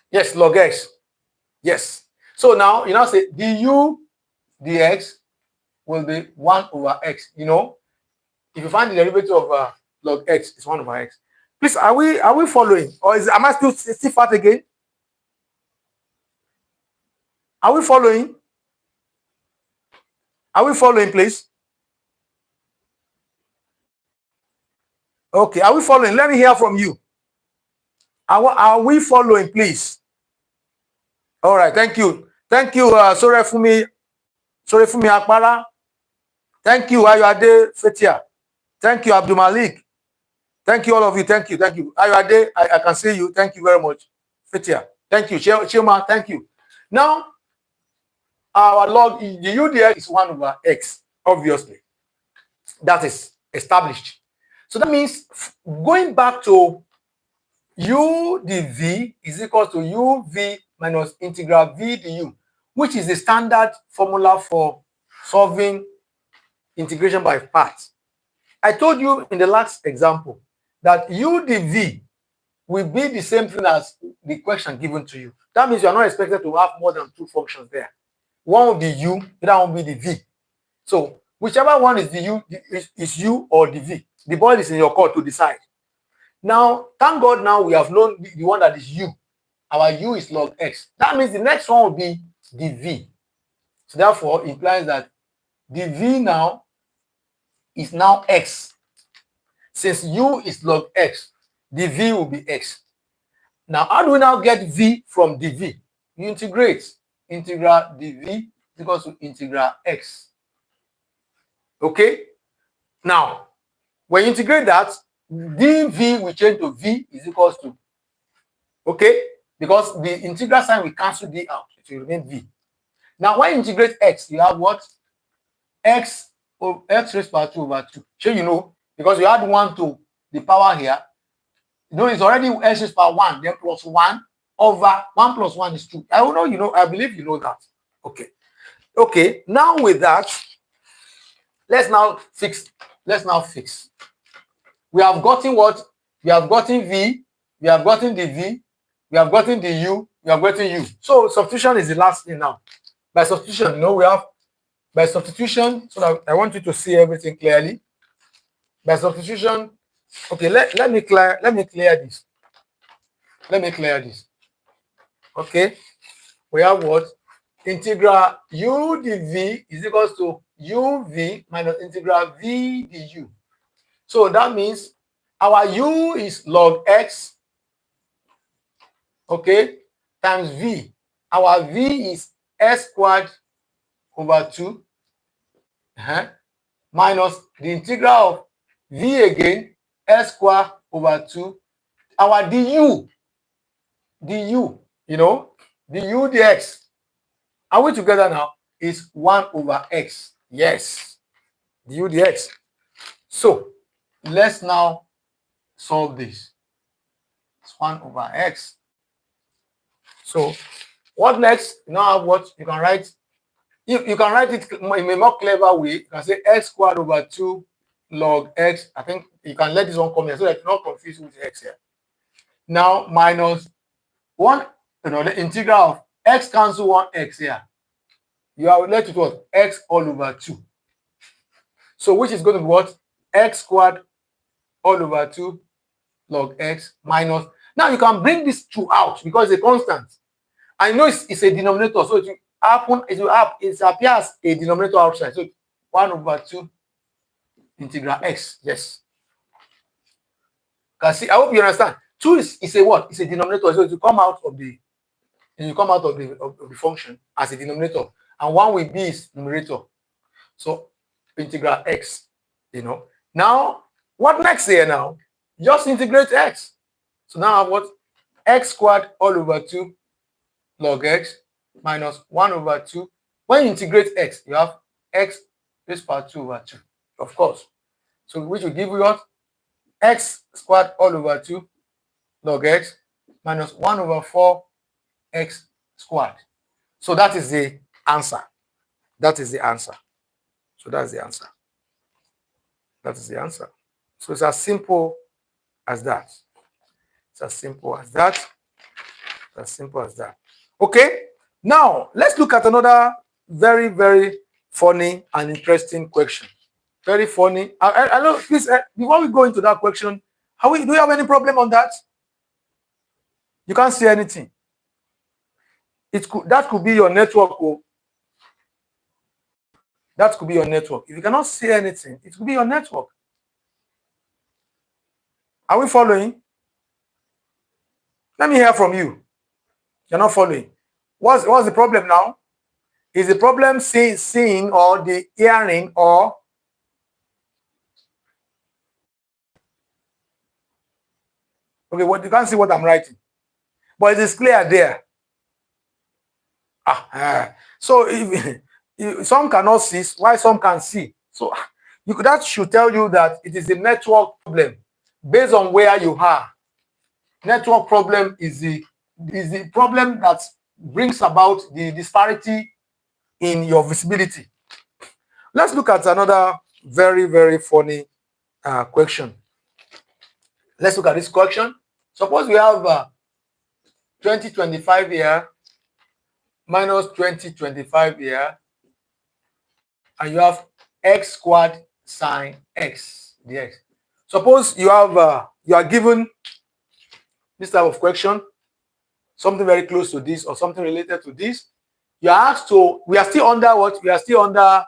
Yes, log x. Yes. So now you say du dx will be 1 over x. If you find the derivative of log x, it's 1 over x. Please, are we following, or am I still fat again? Are we following? Are we following, please? Okay, are we following? Let me hear from you. Are we following, please? All right, thank you. Thank you, Sorefumi Akpara. Thank you, Ayuade Fetia. Thank you, Abdul Malik. Thank you, all of you. Thank you. Ayuade, I can see you. Thank you very much. Fetia. Thank you. Chima, thank you. Now, our log, the UDX is 1 over x, obviously. That is established. So that means going back to u dv is equal to uv minus integral v du, which is the standard formula for solving integration by parts. I told you in the last example that u dv will be the same thing as the question given to you. That means you are not expected to have more than 2 functions there. One will be u, the other one will be the v. So whichever one is the u is u or the v. The ball is in your court to decide. Now, thank God, now we have known the one that is u. Our u is log x. That means the next one will be the v. So therefore, it implies that the v now is now x. Since u is log x, the v will be x. Now, how do we now get v from dv? You integrate. Integral dv is equal to integral x. Okay? Now, When you integrate that, dv will change to v is equals to, okay, because the integral sign will cancel d out, it will remain v. Now when you integrate x, you have what? X raised to power 2 over 2. Sure, you know, because you add 1 to the power here, you know it's already x raised to power 1, then plus 1 over 1 plus 1 is 2. I don't know, you know, I believe you know that. Okay, now with that, let's now fix. We have gotten what? We have gotten v, we have gotten the v, we have gotten the u, we have gotten u. So substitution is the last thing now. By substitution, you know, we have by substitution, so that I want you to see everything clearly. By substitution, okay, let me clear this. Okay, we have what? Integral u dv is equals to uv minus integral v du. So that means our u is log x, okay, times v. Our v is s squared over 2 minus the integral of v again, s squared over 2. Our du, you know, du dx. Are we together now? Is 1 over x. Yes, du dx. So let's now solve this. It's 1 over x. So what next? You now have what you can write. You can write it in a more clever way. You can say x squared over 2 log x. I think you can let this one come here so that you're not confused with x here. Now minus 1, you know, the integral of x cancel 1x here. You are left with what? X all over 2. So which is going to be what? X squared all over 2 log x minus. Now you can bring this 2 out because it's a constant. I know it's a denominator, so it appears a denominator outside. So 1 over 2 integral x. Yes. Can see? I hope you understand. 2 is a what? It's a denominator, so it will come out of the function as a denominator, and 1 will be its numerator. So integral x. You know. Now what next here now? Just integrate x. So now I have what? X squared all over 2 log x minus 1 over 2. When you integrate x, you have x raised to power 2 over 2, of course. So which will give you what? X squared all over 2 log x minus 1 over 4 x squared. So that is the answer. That is the answer. So that's the answer. That is the answer. So it's as simple as that. It's as simple as that. It's as simple as that. Okay. Now let's look at another very, very funny and interesting question. Very funny. I know. Please, before we go into that question, do you have any problem on that? You can't see anything. That could be your network. That could be your network. If you cannot see anything, it could be your network. Are we following? Let me hear from you. You're not following. What's the problem now? Is the problem seeing or the hearing or okay? What you can't see what I'm writing, but it is clear there. So if some cannot see, why some can see? So that should tell you that it is a network problem based on where you are. Network problem is the problem that brings about the disparity in your visibility. Let's look at another very, very funny question. Let's look at this question. Suppose we have 2025 here minus 2025 here, and you have x squared sine x dx. Suppose you have you are given this type of question, something very close to this or something related to this. You are asked to, we are still under what? We are still under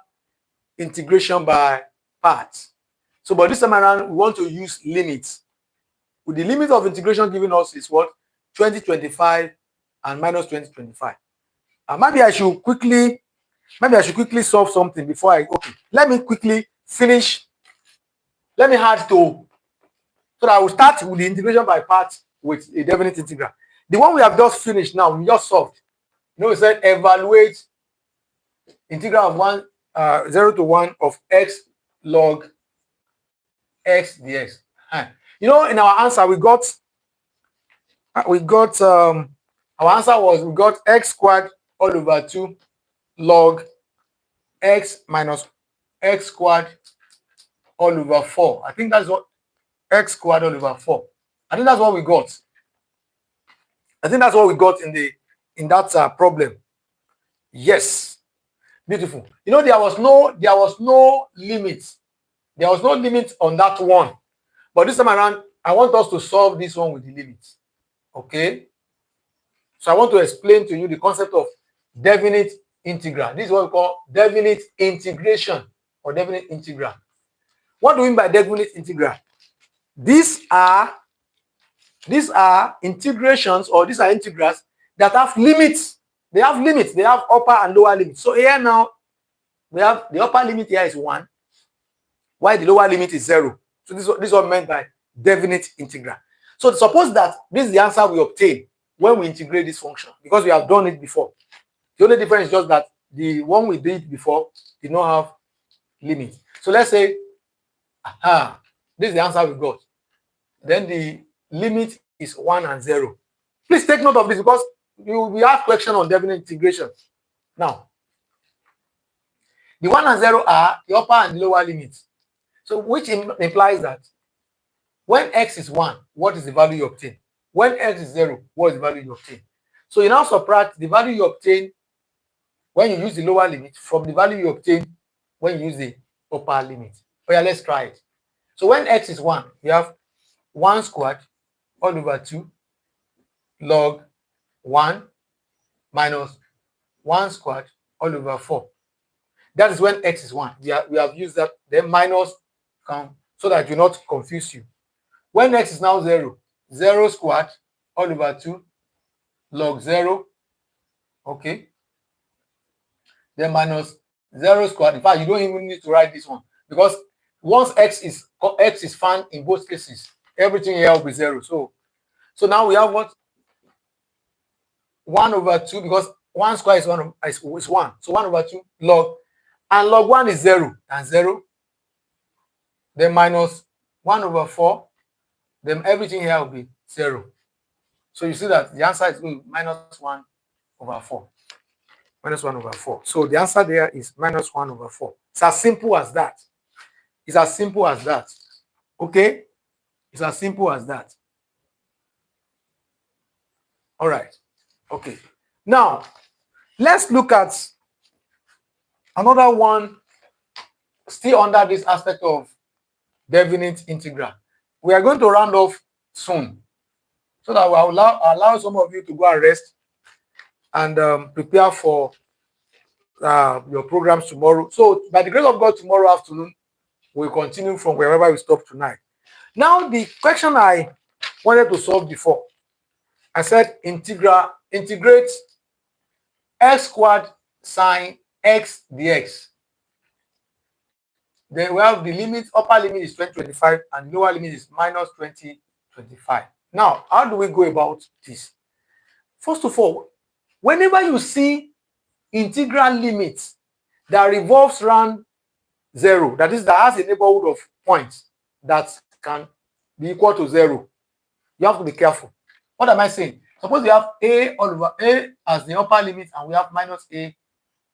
integration by parts. So, but this time around, we want to use limits. With the limit of integration given us is what? 2025 and minus 2025. And maybe I should quickly solve something before I, okay. Let me quickly finish Let me add to, so that I will start with the integration by parts with a definite integral. The one we have just finished now, we just solved. You know, we said evaluate integral of 0 to 1 of x log x dx. You know, in our answer we got our answer was we got x squared all over 2 log x minus x squared all over 4. I think that's what x squared all over 4. I think that's what we got. I think that's what we got in that problem. Yes, beautiful. You know, there was no limit. There was no limit on that one. But this time around, I want us to solve this one with the limits. Okay? So I want to explain to you the concept of definite integral. This is what we call definite integration or definite integral. What do we mean by definite integral? These are integrations, or these are integrals that have limits. They have limits. They have upper and lower limits. So here now, we have the upper limit here is 1, while the lower limit is 0. So this is what meant by definite integral. So suppose that this is the answer we obtain when we integrate this function, because we have done it before. The only difference is just that the one we did before did not have limit. So let's say, this is the answer we got. Then the limit is 1 and 0. Please take note of this, because we have question on definite integration. Now, the 1 and 0 are the upper and lower limits. So which implies that when x is 1, what is the value you obtain? When x is 0, what is the value you obtain? So you now subtract the value you obtain when you use the lower limit from the value you obtain when you use the upper limit. Oh yeah, let's try it. So when x is 1, we have 1 squared all over 2 log 1 minus 1 squared all over 4. That is when x is 1. We have used that, then minus so that do not confuse you. When x is now 0, 0 squared all over 2 log 0, okay, then minus 0 squared. In fact, you don't even need to write this one, because once x is found in both cases, everything here will be 0. So now we have what? 1 over 2, because 1 square is 1. So 1 over 2 log, and log 1 is 0 and 0. Then minus 1 over 4. Then everything here will be 0. So you see that the answer is going to be minus 1 over 4. Minus 1 over 4. So the answer there is minus 1 over 4. It's as simple as that. It's as simple as that. Okay? It's as simple as that. All right. Okay. Now, let's look at another one still under this aspect of definite integral. We are going to round off soon, so that we will allow some of you to go and rest and prepare for your programs tomorrow. So by the grace of God, tomorrow afternoon, we'll continue from wherever we stopped tonight. Now, the question I wanted to solve before, I said integrate x squared sine x dx. Then we have the limit, upper limit is 2025 and lower limit is minus 2025. Now, how do we go about this? First of all, whenever you see integral limits that revolves around 0, that is, that has a neighborhood of points that can be equal to 0, you have to be careful. What am I saying? Suppose we have a all over a as the upper limit and we have minus a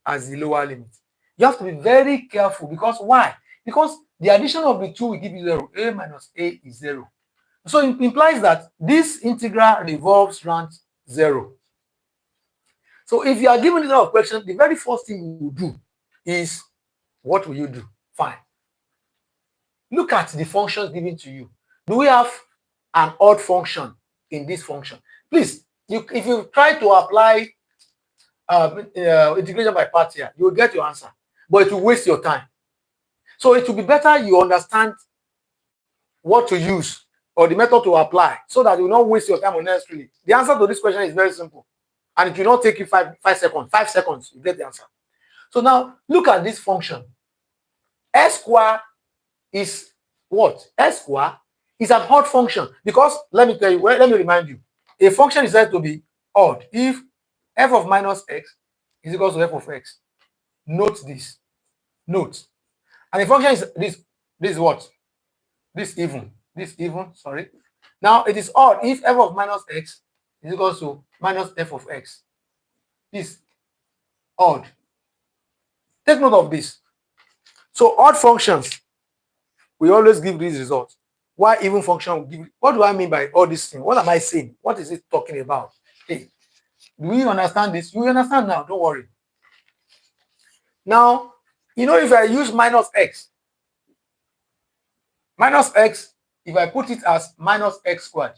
as the lower limit. You have to be very careful, because why? Because the addition of the two will give you 0. A minus a is 0. So it implies that this integral revolves around 0. So if you are given this kind of question, the very first thing you will do is, what will you do? Fine. Look at the functions given to you. Do we have an odd function in this function? Please, if you try to apply integration by parts here, you will get your answer, but it will waste your time. So it will be better you understand what to use or the method to apply, so that you will not waste your time unnecessarily. The answer to this question is very simple, and it will not take you 5 seconds. 5 seconds, you get the answer. So now look at this function. S square is what? S square is an odd function because let me tell you, let me remind you, a function is said to be odd if f of minus x is equal to f of x. Note this. Note. And the function is this. This is what? This even. This even. Sorry. Now it is odd if f of minus x is equal to minus f of x. This odd. Take note of this. So odd functions, we always give these results. Why even function will give? What do I mean by all this thing? What am I saying? What is it talking about? Hey, do you understand this? You understand now. Don't worry. Now, you know, if I use minus x, if I put it as minus x squared,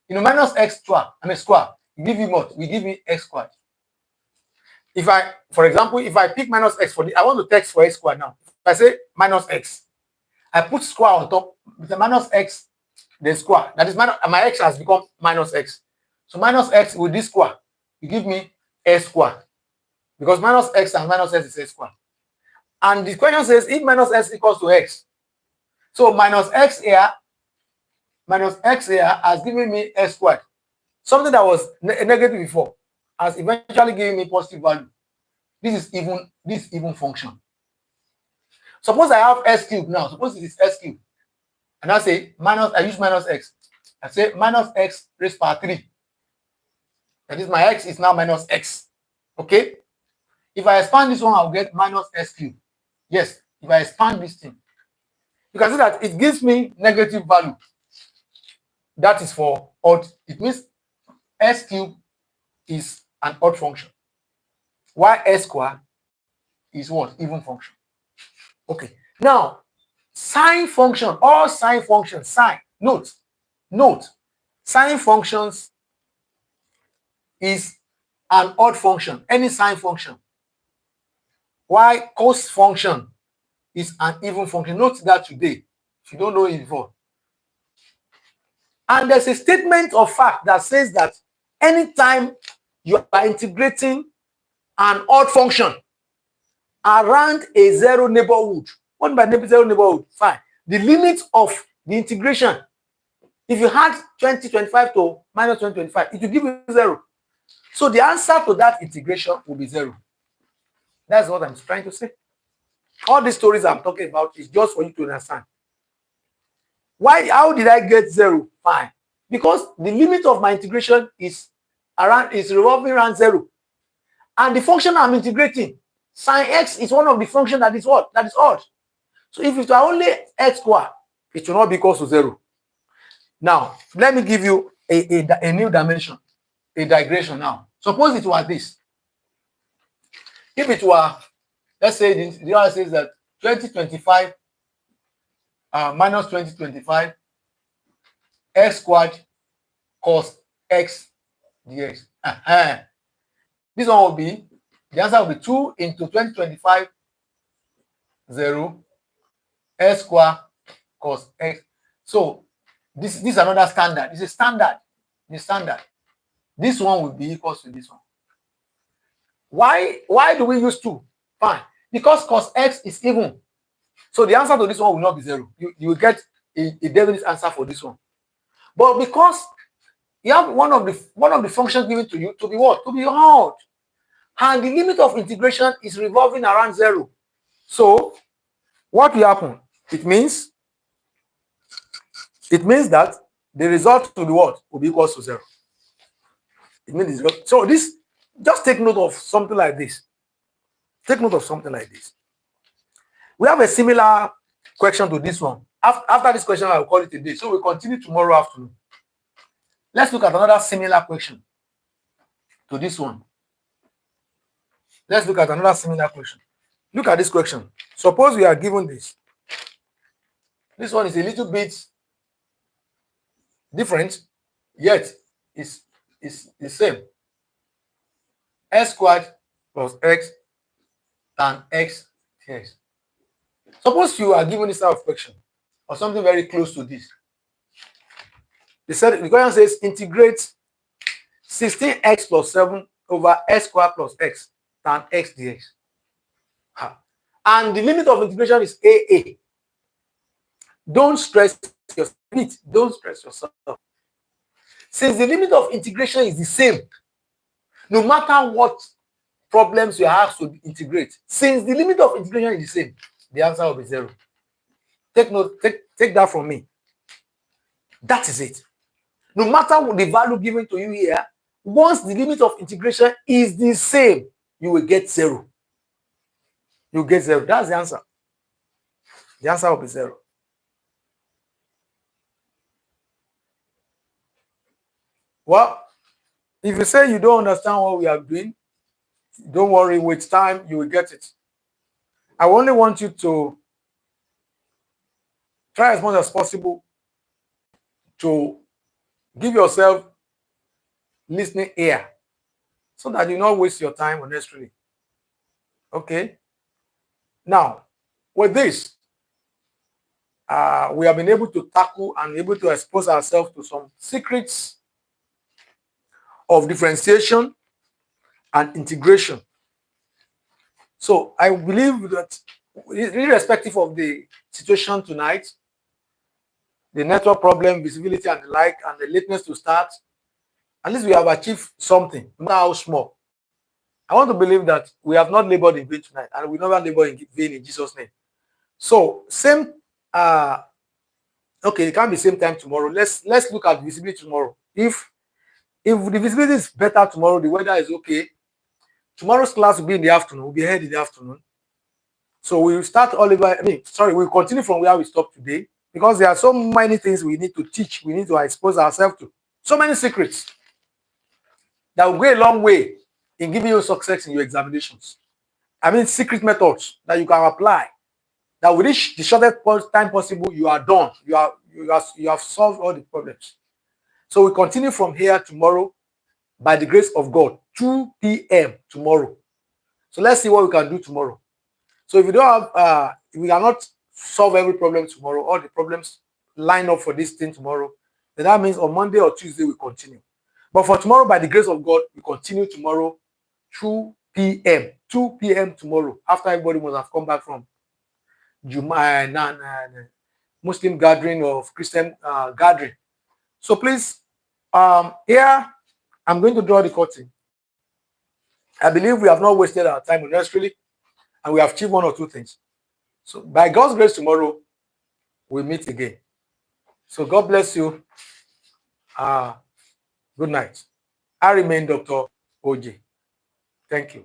you know, minus x squared, square, give you what? We give me x squared. If I, for example, if I pick minus x for the, I want to text for x squared now. If I say minus x, I put square on top with the minus x, the square. That is minus, my x has become minus x. So minus x with this square, you give me x squared. Because minus x and minus x is x squared. And the question says if minus x equals to x. So minus x here has given me x squared. Something that was negative before has eventually given me positive value. This is even function. Suppose I have x cubed now. Suppose it is x cubed. And I say minus, I use minus x. I say minus x raised to power 3. That is, my x is now minus x. Okay? If I expand this one, I'll get minus x cubed. Yes, if I expand this thing, you can see that it gives me negative value. That is for odd. It means x cubed is an odd function. While x squared is what? Even function. Okay. Now, sine function, all sine functions, sine, note, sine functions is an odd function, any sine function. Why cos function is an even function. Note that today, if you don't know it before. And there's a statement of fact that says that anytime you are integrating an odd function around a zero neighborhood, what by zero neighborhood? Fine. The limit of the integration, if you had 2025 to minus 2025, it will give you 0. So the answer to that integration will be 0. That's what I'm trying to say. All these stories I'm talking about is just for you to understand. Why? How did I get 0? Fine. Because the limit of my integration is revolving around 0. And the function I'm integrating, sine x, is one of the functions that is what? That is odd. So if it were only x squared, it will not be equal to 0. Now, let me give you a new dimension, a digression now. Suppose it were this. If it were, let's say the other says that 2025 minus 2025 x squared cos x dx. This one will be, the answer will be 2 into 2025 0 x squared cos x. So this is another standard. It's a standard. The standard. This one will be equal to this one. Why do we use 2? Fine. Because cos x is even. So the answer to this one will not be 0. You will get a definite answer for this one. But because you have one of the functions given to you to be what? To be odd. And the limit of integration is revolving around 0. So what will happen? It means that the result to be what? Will be equal to 0. It means so this, just take note of something like this. Take note of something like this. We have a similar question to this one. After this question, I will call it a day. So we'll continue tomorrow afternoon. Let's look at another similar question to this one. Let's look at another similar question. Look at this question. Suppose we are given this. This one is a little bit different, yet it's the same. X squared plus x tan x dx. Suppose you are given this type of question or something very close to this. The question says integrate 16x plus 7 over x squared plus x tan x dx. And the limit of integration is AA. Don't stress yourself. Don't stress yourself. Since the limit of integration is the same, no matter what problems you have to integrate, since the limit of integration is the same, the answer will be 0. Take note, take that from me. That is it. No matter what the value given to you here, once the limit of integration is the same, you will get 0. You get 0. That's the answer. The answer will be 0. Well, if you say you don't understand what we are doing, don't worry, with time you will get it. I only want you to try as much as possible to give yourself listening ear so that you not waste your time unnecessarily. Okay? Now, with this, we have been able to tackle and able to expose ourselves to some secrets of differentiation and integration. So I believe that irrespective of the situation tonight, the network problem, visibility and the like, and the lateness to start, at least we have achieved something, no matter how small. I want to believe that we have not labored in vain tonight, and we never labor in vain in Jesus' name. So same, okay, it can't be same time tomorrow. Let's look at visibility tomorrow. If the visibility is better tomorrow, the weather is okay, tomorrow's class will be in the afternoon. We'll be ahead in the afternoon. So we will start all over. We'll continue from where we stopped today, because there are so many things we need to teach. We need to expose ourselves to. So many secrets that will go a long way in giving you success in your examinations. Secret methods that you can apply that will reach the shortest time possible. You are done. You have solved all the problems. So we continue from here tomorrow by the grace of God, 2 p.m. tomorrow. So let's see what we can do tomorrow. So if you don't have, if we cannot solve every problem tomorrow, all the problems line up for this thing tomorrow, then that means on Monday or Tuesday we continue. But for tomorrow, by the grace of God, we continue tomorrow, 2 p.m. 2 p.m. tomorrow, after everybody must have come back from Muslim gathering or Christian gathering. So please, here I'm going to draw the curtain. I believe we have not wasted our time unnecessarily, and we have achieved one or two things. So by God's grace, tomorrow we'll meet again. So God bless you. Good night. I remain Dr. OJ. Thank you.